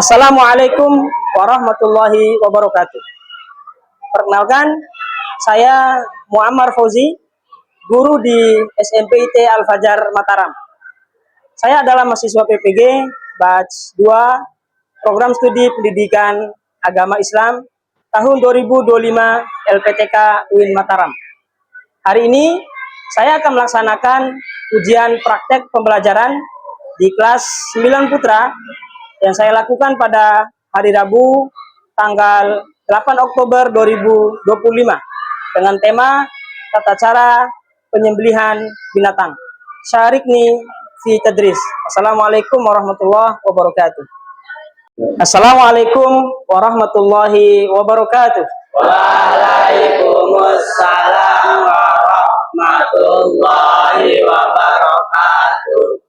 Assalamualaikum warahmatullahi wabarakatuh. Perkenalkan, saya Muammar Fauzi, guru di SMPIT Al Fajar Mataram. Saya adalah mahasiswa PPG batch 2 Program Studi Pendidikan Agama Islam tahun 2025 LPTK UIN Mataram. Hari ini saya akan melaksanakan ujian praktek pembelajaran di kelas 9 Putra yang saya lakukan pada hari Rabu tanggal 8 Oktober 2025 dengan tema tata cara penyembelihan binatang. Syarikni fi tadris. Assalamualaikum warahmatullahi wabarakatuh. Assalamualaikum warahmatullahi wabarakatuh. Waalaikumsalam warahmatullahi wabarakatuh.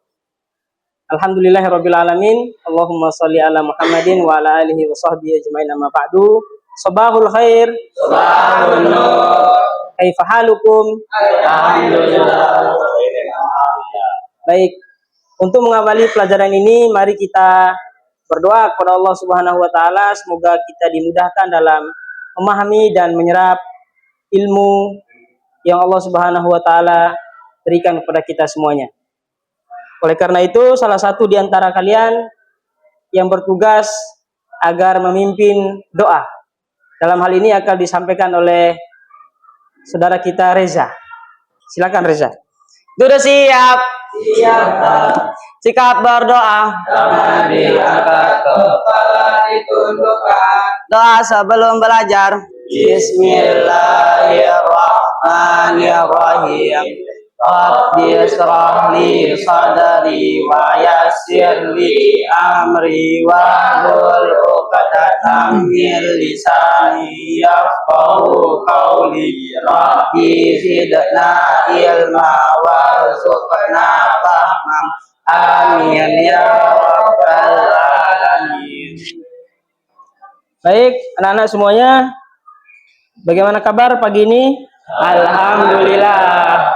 Alhamdulillahirabbil alamin. Allahumma shalli ala Muhammadin wa ala alihi wa sahbihi ajmain, amma ba'du. Sabahul khair. Sabahun nur. Kaifa halukum? Alhamdulillah. Baik, untuk mengawali pelajaran ini mari kita berdoa kepada Allah Subhanahu wa taala, semoga kita dimudahkan dalam memahami dan menyerap ilmu yang Allah Subhanahu wa taala berikan kepada kita semuanya. Oleh karena itu, salah satu di antara kalian yang bertugas agar memimpin doa. Dalam hal ini akan disampaikan oleh saudara kita Reza. Silakan Reza. Sudah siap. Siap. Sikap berdoa. Tangan diangkat, kepala ditundukkan. Doa sebelum belajar. Bismillahirrahmanirrahim. Rabbi israh li sadri wa yassir li amri wa hlul 'uqdatam min lisani yafqahu qawli. Rabbi zidna ilma warzuqna fahman. Amin ya rabbal alamin. Baik, anak-anak semuanya, bagaimana kabar pagi ini? Alhamdulillah.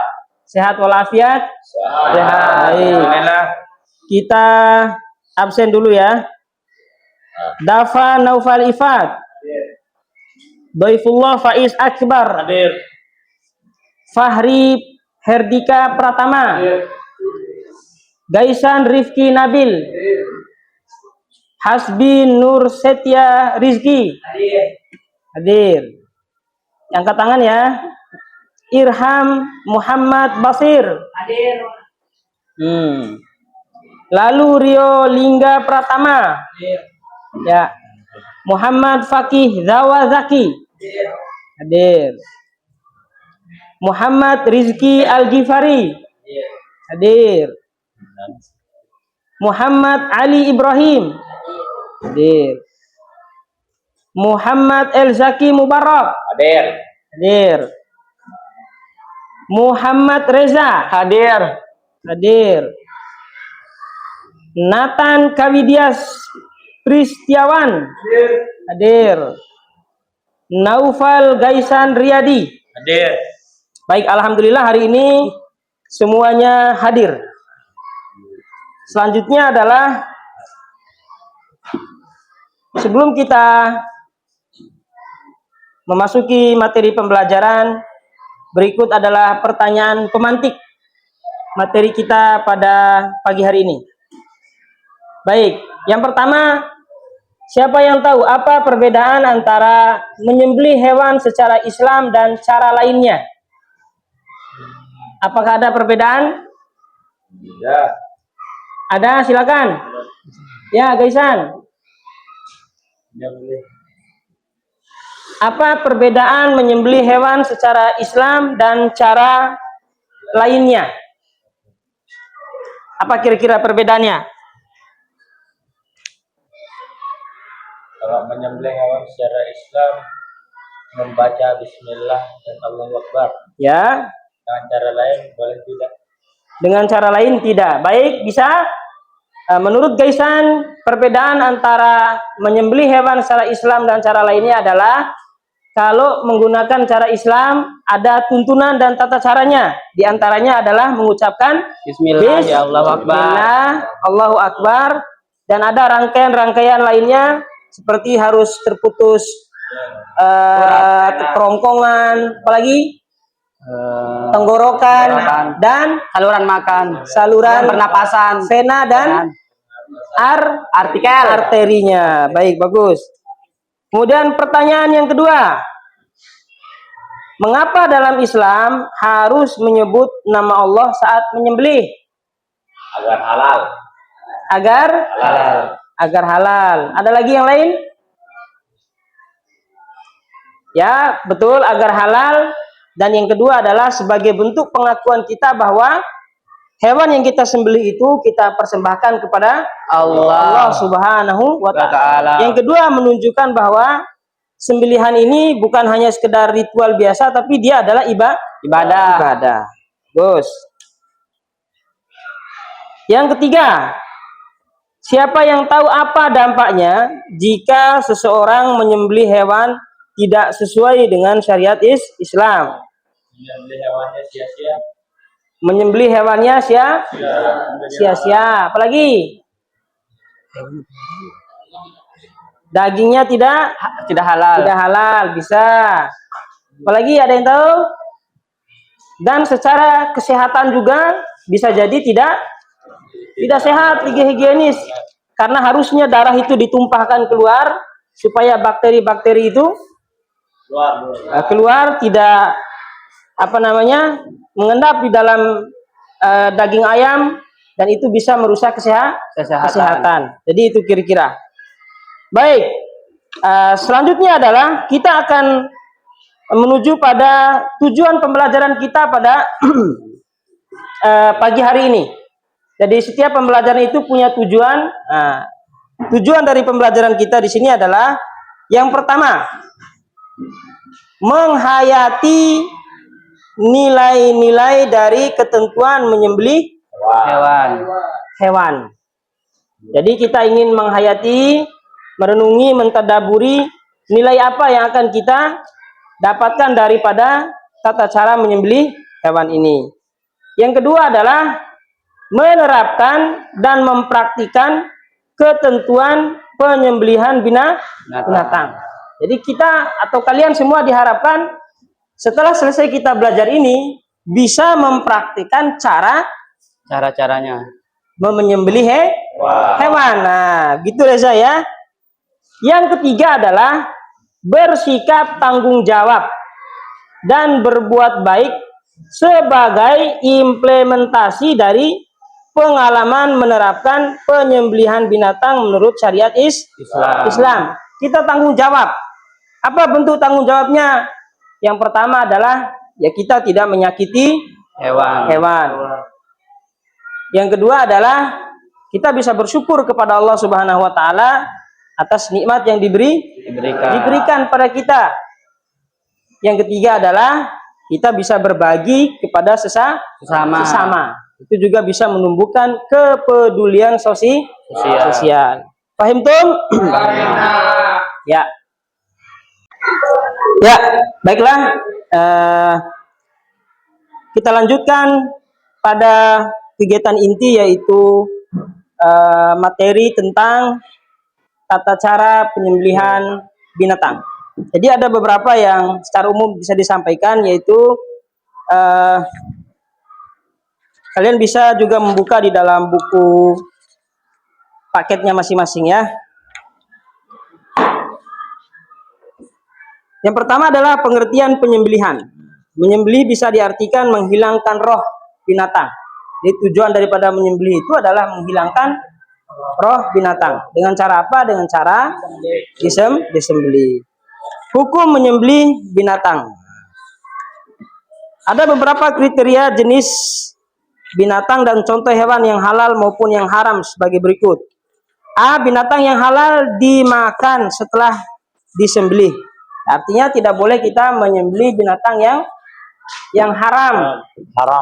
Sehat walafiat? Sehat. Alhamdulillah. Kita absen dulu ya. Dafa Naufal Ifat. Doifullah Faiz Akbar. Hadir. Fahri Herdika Pratama. Hadir. Gaisan Rifki Nabil. Hadir. Hasbi Nur Setia Rizki. Hadir. Hadir. Angkat tangan ya. Irham Muhammad Basir. Hadir. Lalu Rio Lingga Pratama. Hadir. Ya. Muhammad Fakih Zawazaki. Hadir. Hadir. Muhammad Rizki Al-Ghifari. Hadir. Hadir. Muhammad Ali Ibrahim. Hadir. Muhammad El Zaki Mubarak. Hadir. Hadir. Muhammad Reza. Hadir. Hadir. Nathan Kawidias Pristiawan. Hadir. Hadir. Naufal Gaisan Riyadi. Hadir. Baik, alhamdulillah hari ini semuanya hadir. Selanjutnya adalah sebelum kita memasuki materi pembelajaran, berikut adalah pertanyaan pemantik materi kita pada pagi hari ini. Baik, yang pertama, siapa yang tahu apa perbedaan antara menyembelih hewan secara Islam dan cara lainnya? Apakah ada perbedaan? Ya. Ada, silakan. Ya, Gaisan. Ya boleh. Apa perbedaan menyembelih hewan secara Islam dan cara lainnya? Apa kira-kira perbedaannya? Kalau menyembelih hewan secara Islam membaca Bismillah dan Allahu Akbar. Ya. Dengan cara lain boleh tidak? Dengan cara lain tidak. Baik, bisa. Menurut Gaisan, perbedaan antara menyembelih hewan secara Islam dan cara lainnya adalah kalau menggunakan cara Islam ada tuntunan dan tata caranya. Di antaranya adalah mengucapkan Bismillah, ya Allahu Akbar. Bismillah, Allahu Akbar. dan ada rangkaian-rangkaian lainnya seperti harus terputus kerongkongan, apalagi tenggorokan dan saluran makan, saluran pernapasan, vena dan arterinya. Baik, bagus. Kemudian pertanyaan yang kedua, mengapa dalam Islam harus menyebut nama Allah saat menyembelih? Agar halal. Agar halal. Ada lagi yang lain? Ya, betul, agar halal. Dan yang kedua adalah sebagai bentuk pengakuan kita bahwa hewan yang kita sembelih itu kita persembahkan kepada Allah Subhanahu wa Ta'ala. Yang kedua menunjukkan bahwa sembelihan ini bukan hanya sekedar ritual biasa, tapi dia adalah ibadah. Bagus. Yang ketiga, siapa yang tahu apa dampaknya jika seseorang menyembelih hewan tidak sesuai dengan syariat Islam? Menyembelih hewannya sia-sia. Apalagi dagingnya tidak halal, bisa. Apalagi ada yang tahu? Dan secara kesehatan juga bisa jadi tidak sehat, tidak higienis, karena harusnya darah itu ditumpahkan keluar supaya bakteri-bakteri itu keluar, tidak mengendap di dalam daging ayam, dan itu bisa merusak kesehatan. Jadi itu kira-kira. Baik, selanjutnya adalah kita akan menuju pada tujuan pembelajaran kita pada pagi hari ini. Jadi setiap pembelajaran itu punya tujuan. Tujuan dari pembelajaran kita di sini adalah yang pertama, menghayati nilai-nilai dari ketentuan menyembelih hewan. Jadi kita ingin menghayati, merenungi, mentadaburi nilai apa yang akan kita dapatkan daripada tata cara menyembelih hewan ini. Yang kedua adalah menerapkan dan mempraktikkan ketentuan penyembelihan binatang. Jadi kita atau kalian semua diharapkan setelah selesai kita belajar ini bisa mempraktikkan cara-caranya menyembelih hewan. Nah, gitu Reza ya. Yang ketiga adalah bersikap tanggung jawab dan berbuat baik sebagai implementasi dari pengalaman menerapkan penyembelihan binatang menurut syariat Islam. Kita tanggung jawab. Apa bentuk tanggung jawabnya? Yang pertama adalah ya kita tidak menyakiti hewan. Yang kedua adalah kita bisa bersyukur kepada Allah Subhanahu wa Ta'ala atas nikmat yang diberikan pada kita. Yang ketiga adalah kita bisa berbagi kepada sesama. Itu juga bisa menumbuhkan kepedulian sosial. Paham tum? Ya. Ya, baiklah. Kita lanjutkan pada kegiatan inti, yaitu materi tentang tata cara penyembelihan binatang. Jadi ada beberapa yang secara umum bisa disampaikan, yaitu kalian bisa juga membuka di dalam buku paketnya masing-masing ya. Yang pertama adalah pengertian penyembelihan. Menyembelih bisa diartikan menghilangkan roh binatang. Jadi tujuan daripada menyembelih itu adalah menghilangkan roh binatang. Dengan cara apa? Dengan cara disembelih. Hukum menyembelih binatang. Ada beberapa kriteria jenis binatang dan contoh hewan yang halal maupun yang haram sebagai berikut. A. Binatang yang halal dimakan setelah disembelih. Artinya tidak boleh kita menyembelih binatang yang haram.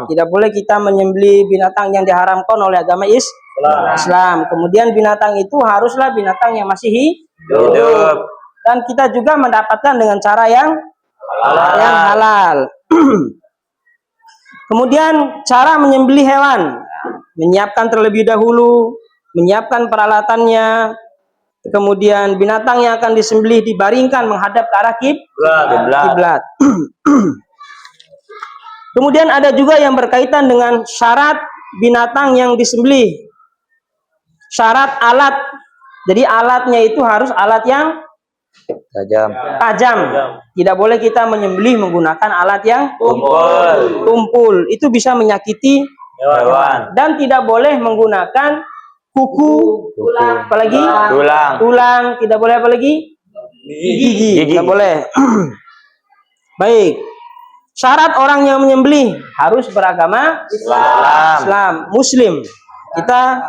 Tidak boleh kita menyembelih binatang yang diharamkan oleh agama Islam. Kemudian binatang itu haruslah binatang yang masih hidup. Dan kita juga mendapatkan dengan cara yang halal. Kemudian cara menyembelih hewan, menyiapkan terlebih dahulu menyiapkan peralatannya, kemudian binatang yang akan disembelih dibaringkan menghadap ke arah kiblat. Kemudian ada juga yang berkaitan dengan syarat binatang yang disembelih. Syarat alat. Jadi alatnya itu harus alat yang tajam. Tidak boleh kita menyembelih menggunakan alat yang tumpul. Itu bisa menyakiti hewan. Dan tidak boleh menggunakan kuku, apalagi tulang. Tidak boleh apalagi gigi. Tidak boleh. Baik. Syarat orang yang menyembelih harus beragama Islam, Muslim. Kita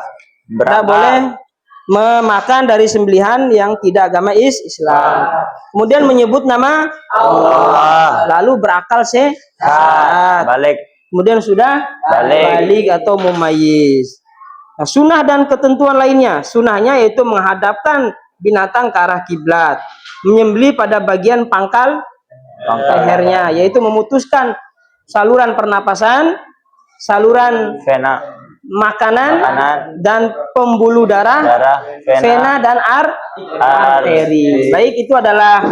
tidak boleh memakan dari sembelihan yang tidak agama Islam. Kemudian menyebut nama Allah, lalu berakal sehat. Kemudian sudah balik atau mumayyiz. Nah, sunnah dan ketentuan lainnya. Sunnahnya yaitu menghadapkan binatang ke arah kiblat, menyembelih pada bagian pangkal lehernya, yaitu memutuskan saluran pernapasan, saluran makanan dan pembuluh darah, vena dan arteri. Baik, itu adalah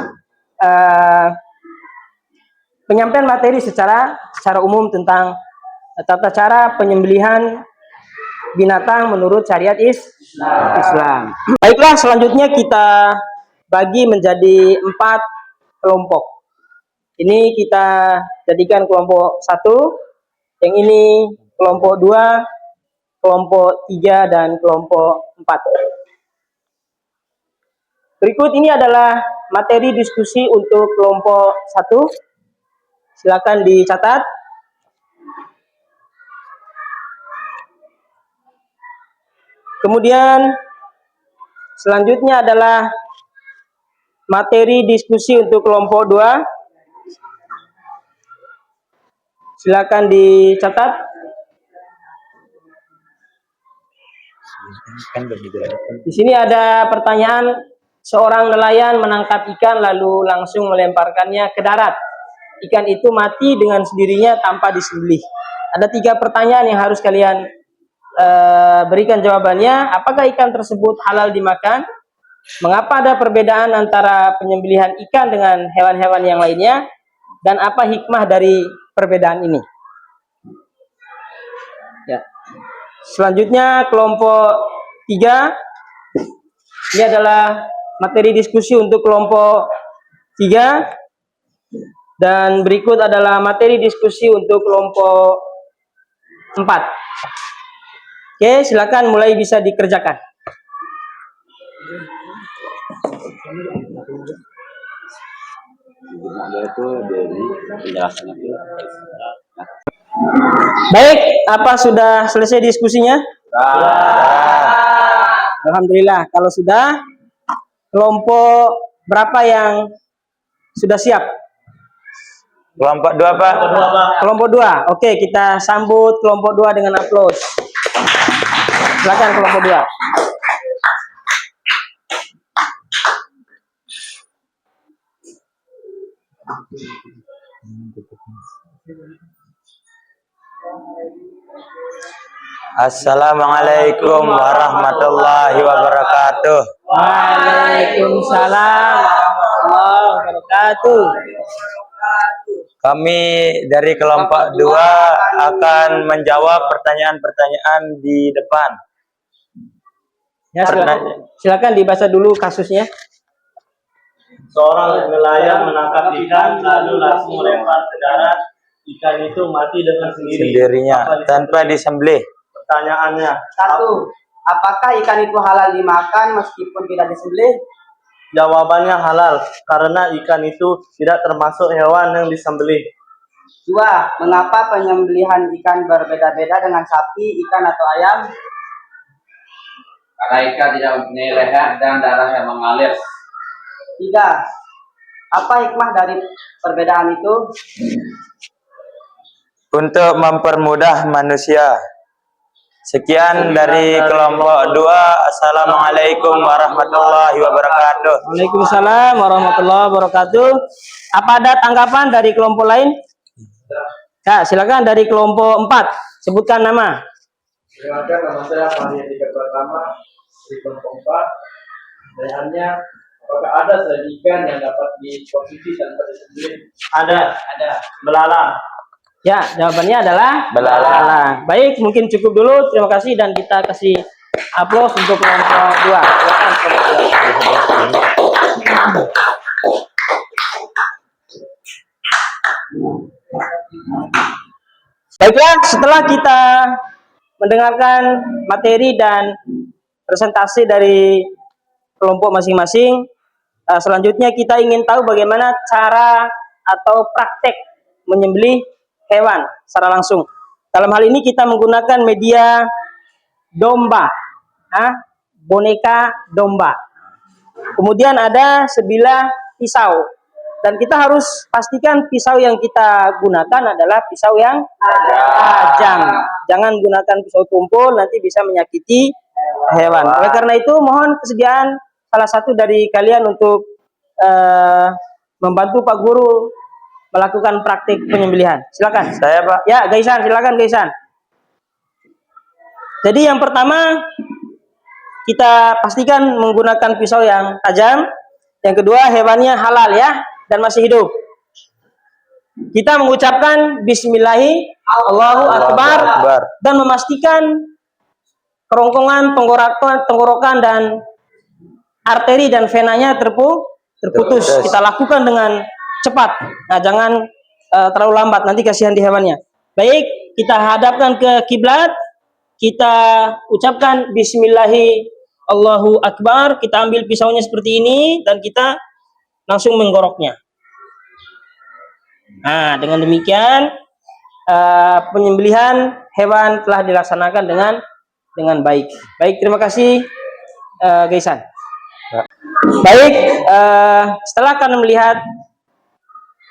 penyampaian materi secara umum tentang tata cara penyembelihan binatang menurut syariat Islam. Baiklah, selanjutnya kita bagi menjadi 4 kelompok. Ini kita jadikan kelompok 1, yang ini kelompok 2, kelompok 3, dan kelompok 4. Berikut ini adalah materi diskusi untuk kelompok 1. Silakan dicatat. Kemudian selanjutnya adalah materi diskusi untuk kelompok 2. Silakan dicatat. Di sini ada pertanyaan, seorang nelayan menangkap ikan lalu langsung melemparkannya ke darat. Ikan itu mati dengan sendirinya tanpa disembelih. Ada 3 pertanyaan yang harus kalian berikan jawabannya. Apakah ikan tersebut halal dimakan? Mengapa ada perbedaan antara penyembelihan ikan dengan hewan-hewan yang lainnya? Dan apa hikmah dari perbedaan ini? Ya. Selanjutnya kelompok 3. Ini adalah materi diskusi untuk kelompok 3. Dan berikut adalah materi diskusi untuk kelompok 4. Oke, silakan mulai bisa dikerjakan. Baik, apa sudah selesai diskusinya? Alhamdulillah. Kalau sudah, kelompok berapa yang sudah siap? Kelompok 2, Pak. Kelompok 2. Oke, kita sambut kelompok 2 dengan aplaus. Silakan kelompok 2. Assalamualaikum warahmatullahi wabarakatuh. Waalaikumsalam warahmatullahi wabarakatuh. Kami dari kelompok 2 akan menjawab pertanyaan-pertanyaan di depan. Ya, silakan dibaca dulu kasusnya. Seorang nelayan menangkap ikan lalu langsung melempar ke darat. Ikan itu mati dengan sendirinya tanpa disembelih. Pertanyaannya, 1. Apakah ikan itu halal dimakan meskipun tidak disembelih? jawabannya halal karena ikan itu tidak termasuk hewan yang disembelih. 2. Mengapa penyembelihan ikan berbeda-beda dengan sapi, ikan atau ayam? Karena ikan tidak mempunyai leher dan darah yang mengalir. 3. Apa hikmah dari perbedaan itu? Untuk mempermudah manusia. Sekian dari kelompok 2. Assalamualaikum warahmatullahi wabarakatuh. Waalaikumsalam warahmatullahi wabarakatuh. Apa ada tanggapan dari kelompok lain? Ya, silakan dari kelompok 4. Sebutkan nama. Perkenalkan, nama saya Fahri Andika Pratama dari kelompok 4. Pertanyaannya, apakah ada selain ikan yang dapat dikonsumsi tanpa disembelih? Ada. Belalang. Ya, jawabannya adalah Belalang. Baik, mungkin cukup dulu. Terima kasih dan kita kasih aplaus untuk kelompok 2. Silakan kelompok 2. Baiklah, setelah kita mendengarkan materi dan presentasi dari kelompok masing-masing, selanjutnya kita ingin tahu bagaimana cara atau praktek menyembelih hewan secara langsung. Dalam hal ini kita menggunakan media domba, boneka domba. Kemudian ada sebilah pisau. Dan kita harus pastikan pisau yang kita gunakan adalah pisau yang tajam. Jangan gunakan pisau tumpul, nanti bisa menyakiti hewan. Oleh karena itu, mohon kesediaan salah satu dari kalian untuk membantu Pak Guru melakukan praktik penyembelihan. Silakan. Saya, Pak. Ya, Gaisan, silakan Gaisan. Jadi yang pertama, kita pastikan menggunakan pisau yang tajam. Yang kedua, hewannya halal ya, dan masih hidup. Kita mengucapkan Bismillahi Allahu Akbar dan memastikan kerongkongan, tenggorokan dan arteri dan venanya terputus. Kita lakukan dengan cepat. Nah, jangan terlalu lambat, nanti kasihan di hewannya. Baik, kita hadapkan ke kiblat. Kita ucapkan Bismillahi Allahu Akbar. Kita ambil pisaunya seperti ini dan kita langsung menggoroknya. Nah, dengan demikian penyembelihan hewan telah dilaksanakan dengan baik. Baik, terima kasih Gaisan. Baik, setelah kalian melihat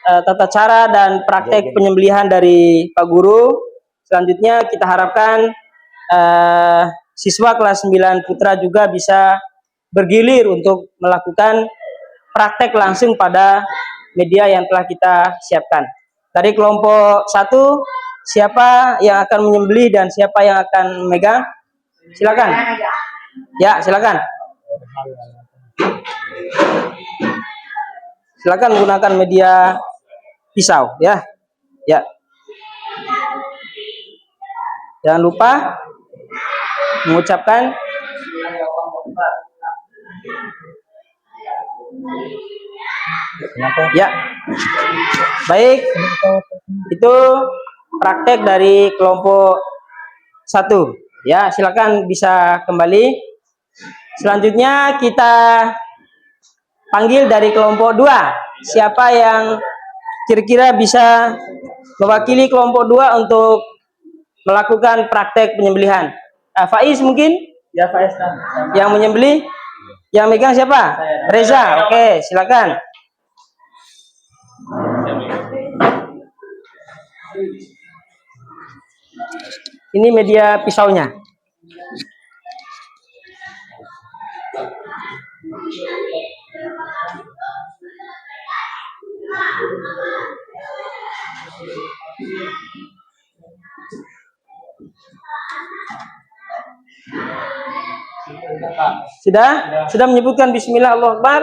tata cara dan praktek penyembelihan dari Pak Guru, selanjutnya kita harapkan siswa kelas 9 Putra juga bisa bergilir untuk melakukan praktek langsung pada media yang telah kita siapkan. Dari kelompok 1, siapa yang akan menyembelih dan siapa yang akan memegang? Silakan. Ya, silakan. Silakan gunakan media pisau, ya. Ya. Jangan lupa mengucapkan ya. Baik, itu praktek dari kelompok 1. Ya, silakan bisa kembali. Selanjutnya kita panggil dari kelompok 2. Siapa yang kira-kira bisa mewakili kelompok 2 untuk melakukan praktek penyembelihan? Faiz mungkin? Ya, Faiz. Yang menyembelih? Yang megang siapa? Reza. Oke, silakan. Ini media pisaunya. Sudah menyebutkan Bismillah Allahu Akbar?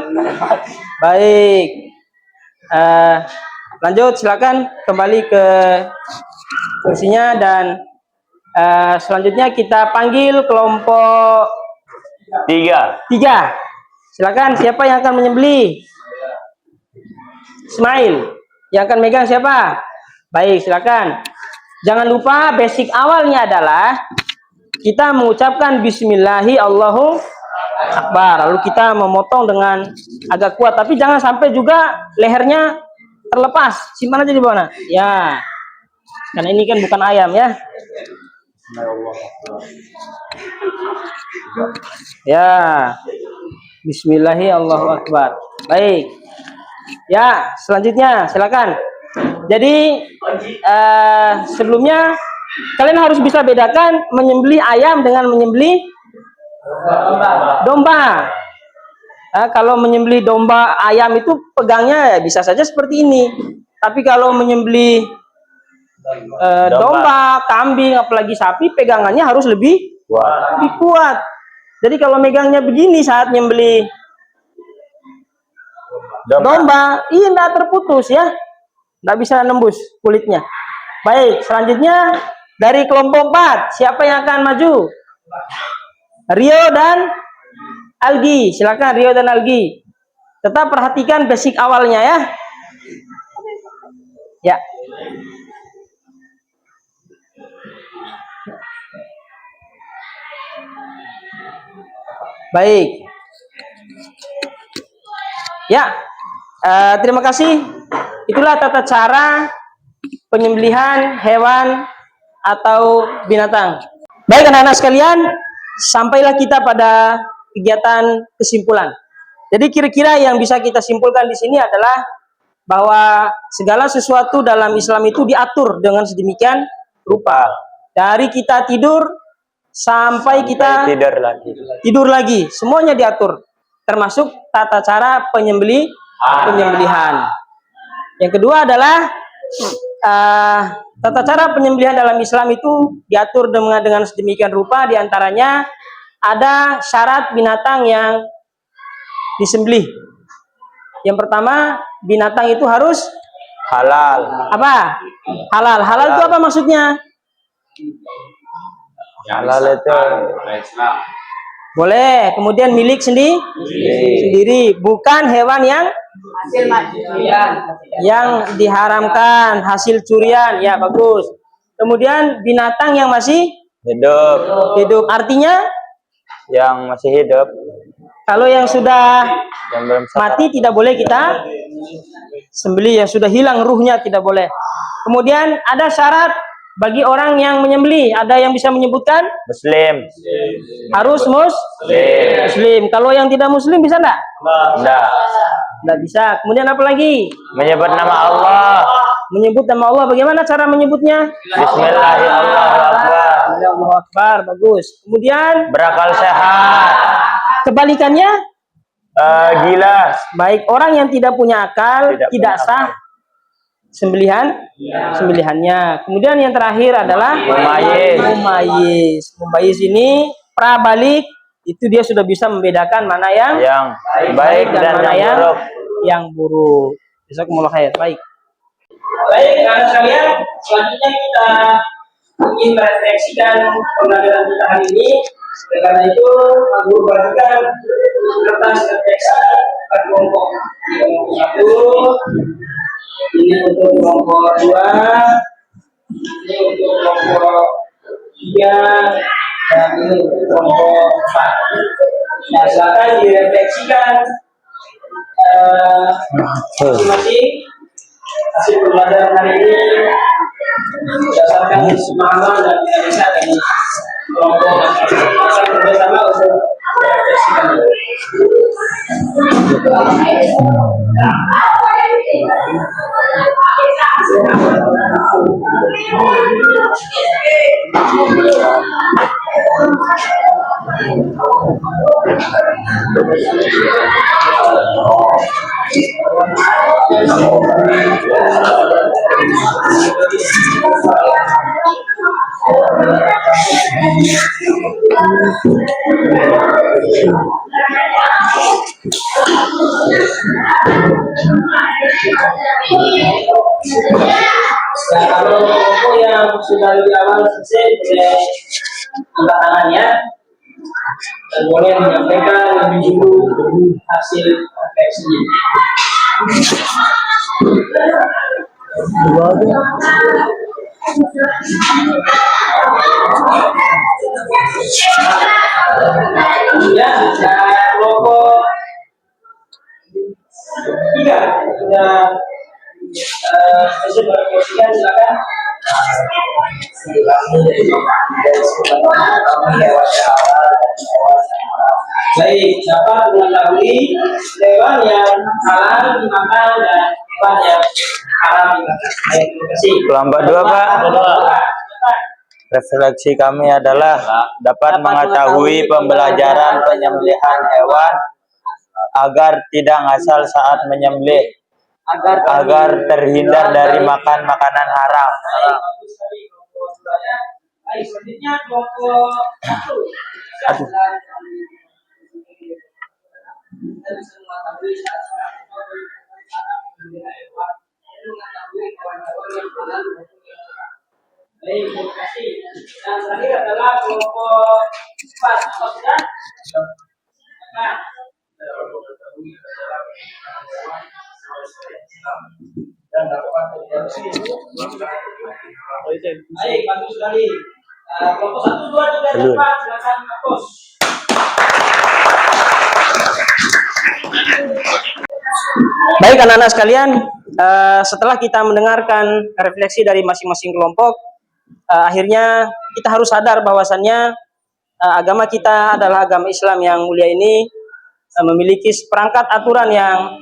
Baik. Lanjut, silakan kembali ke kursinya dan selanjutnya kita panggil kelompok 3. Silakan, siapa yang akan menyembelih? Ismail. Yang akan megang siapa? Baik, silakan. Jangan lupa basic awalnya adalah kita mengucapkan Bismillahi Allahu Akbar. Lalu kita memotong dengan agak kuat, tapi jangan sampai juga lehernya terlepas. Simpan aja di bawah. Ya. Karena ini kan bukan ayam ya. Ya. Bismillahi Allahu Akbar. Baik. Ya, selanjutnya silakan. Jadi sebelumnya kalian harus bisa bedakan menyembelih ayam dengan menyembelih domba. Kalau menyembelih domba ayam itu pegangnya ya bisa saja seperti ini. Tapi kalau menyembelih domba, kambing, apalagi sapi, pegangannya harus lebih kuat. Jadi kalau megangnya begini saat nyembeli domba, iya nggak terputus ya, nggak bisa nembus kulitnya. Baik, selanjutnya dari kelompok 4, siapa yang akan maju? Rio dan Algi, silakan Rio dan Algi. Tetap perhatikan basic awalnya ya. Ya. Baik. Ya, terima kasih. Itulah tata cara penyembelihan hewan atau binatang. Baik anak-anak sekalian, sampailah kita pada kegiatan kesimpulan. Jadi kira-kira yang bisa kita simpulkan di sini adalah bahwa segala sesuatu dalam Islam itu diatur dengan sedemikian rupa. Dari kita tidur sampai kita tidur lagi, semuanya diatur, termasuk tata cara penyembelihan. Yang kedua adalah tata cara penyembelihan dalam Islam itu diatur dengan sedemikian rupa, diantaranya ada syarat binatang yang disembelih. Yang pertama, binatang itu harus halal. Apa? Halal. Halal itu apa maksudnya? Halal itu boleh. Kemudian milik sendiri, bukan hewan yang diharamkan, hasil curian. Ya, bagus. Kemudian binatang yang masih hidup. Artinya yang masih hidup. Kalau yang sudah belum mati tidak boleh kita sembelih, yang sudah hilang ruhnya tidak boleh. Kemudian ada syarat bagi orang yang menyembelih, ada yang bisa menyebutkan? Muslim. Harus muslim. Kalau yang tidak muslim bisa enggak? Enggak bisa. Kemudian apa lagi? Menyebut nama Allah. Menyebut nama Allah, bagaimana cara menyebutnya? Bismillahirrahmanirrahim. Allahu Akbar, bagus. Kemudian berakal sehat. Kebalikannya gila. Baik, orang yang tidak punya akal tidak sah sembelihannya. Kemudian yang terakhir adalah mumayyiz ini prabalik, itu dia sudah bisa membedakan mana yang baik dan mana yang buruk. Jazakumullah khair. Baik, anak sekalian, selanjutnya kita ingin merefleksikan pembelajaran kita hari ini. Karena itu, guru bagikan kertas refleksi per kelompok. Kelompok 1, ini untuk kelompok 2, ini untuk kelompok 3, dan ini untuk kelompok 4. Nah, silakan direfleksikan masing-masing hasil pembelajaran hari ini berdasarkan pemahaman dan analisa dari kelompok bersama untuk merefleksikan. Nah, kalau kelompok yang sudah lebih awal selesai boleh angkat tangannya dan boleh menyampaikan lebih dulu hasil refleksinya. Ya, kelompok 3 sudah refleksikan, silakan. Baik, dapat mengetahui hewan yang halal dimakan dan hewan yang haram dimakan. Baik, terima kasih. Kelompok 2, Pak. Refleksi kami adalah dapat mengetahui pembelajaran penyembelihan hewan agar tidak ngasal saat menyembelih. agar terhindar dari makan makanan haram. Bagus sekali kelompok duanya. Baik, selanjutnya kelompok 1. Aduh. Kita bisa mengetahui syarat-syarat mengetahui hewan-hewan yang halal maupun yang haram. Baik, terima kasih. Dan terakhir adalah kelompok 4. Apa sudah? Nah, dan dapat terjadi. baik, bagus sekali. Kelompok 1, 2, 3, 4, silakan hapus. Baik anak-anak sekalian, setelah kita mendengarkan refleksi dari masing-masing kelompok, akhirnya kita harus sadar bahwasannya agama kita adalah agama Islam yang mulia ini memiliki perangkat aturan yang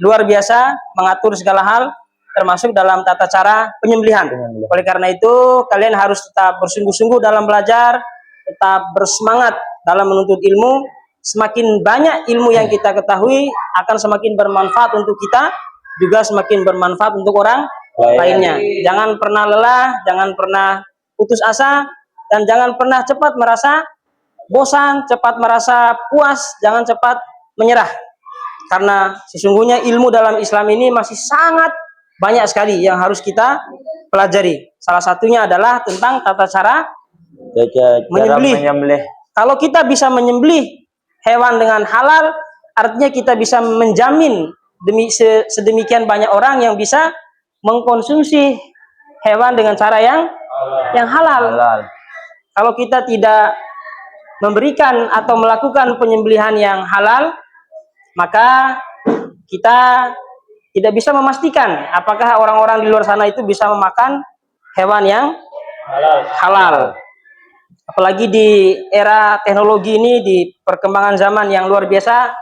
luar biasa, mengatur segala hal, termasuk dalam tata cara penyembelihan. Oleh karena itu, kalian harus tetap bersungguh-sungguh dalam belajar, tetap bersemangat dalam menuntut ilmu. Semakin banyak ilmu yang kita ketahui, akan semakin bermanfaat untuk kita, juga semakin bermanfaat untuk orang lainnya. Jangan pernah lelah, jangan pernah putus asa, dan jangan pernah cepat merasa bosan, cepat merasa puas, jangan cepat menyerah. Karena sesungguhnya ilmu dalam Islam ini masih sangat banyak sekali yang harus kita pelajari. Salah satunya adalah tentang tata cara menyembelih. Kalau kita bisa menyembelih hewan dengan halal, artinya kita bisa menjamin sedemikian banyak orang yang bisa mengkonsumsi hewan dengan cara yang halal. Kalau kita tidak memberikan atau melakukan penyembelihan yang halal, maka kita tidak bisa memastikan apakah orang-orang di luar sana itu bisa memakan hewan yang halal. Apalagi di era teknologi ini, di perkembangan zaman yang luar biasa,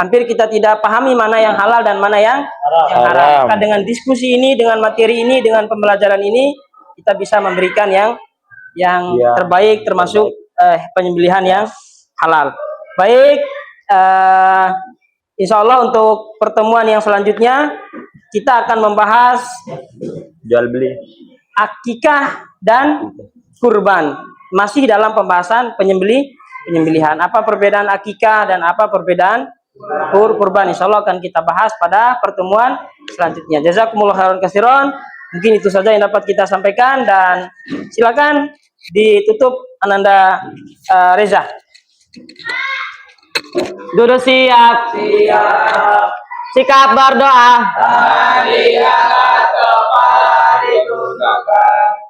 hampir kita tidak pahami mana yang halal dan mana yang haram. Maka dengan diskusi ini, dengan materi ini, dengan pembelajaran ini, kita bisa memberikan yang terbaik, termasuk penyembelihan yang halal. Baik, insya Allah untuk pertemuan yang selanjutnya kita akan membahas Jual beli, akikah dan kurban. Masih dalam pembahasan penyembelihan. Apa perbedaan akikah dan apa perbedaan kurban? Insya Allah akan kita bahas pada pertemuan selanjutnya. Jazakumullah khairan katsiran. Mungkin itu saja yang dapat kita sampaikan, dan silakan ditutup Ananda Reza. Duduk siap. Sikap berdoa.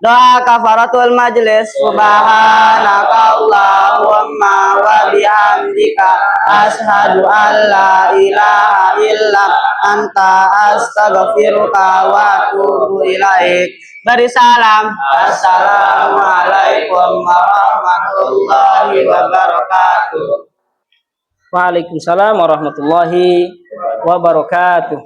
Doa kafaratul majlis. Subhanaka Allahumma wa bihamdika asyhadu an la ilaha illa anta astaghfiruka wa atubu ilaik. Beri salam. Assalamualaikum warahmatullahi wabarakatuh. Waalaikumsalam warahmatullahi wabarakatuh.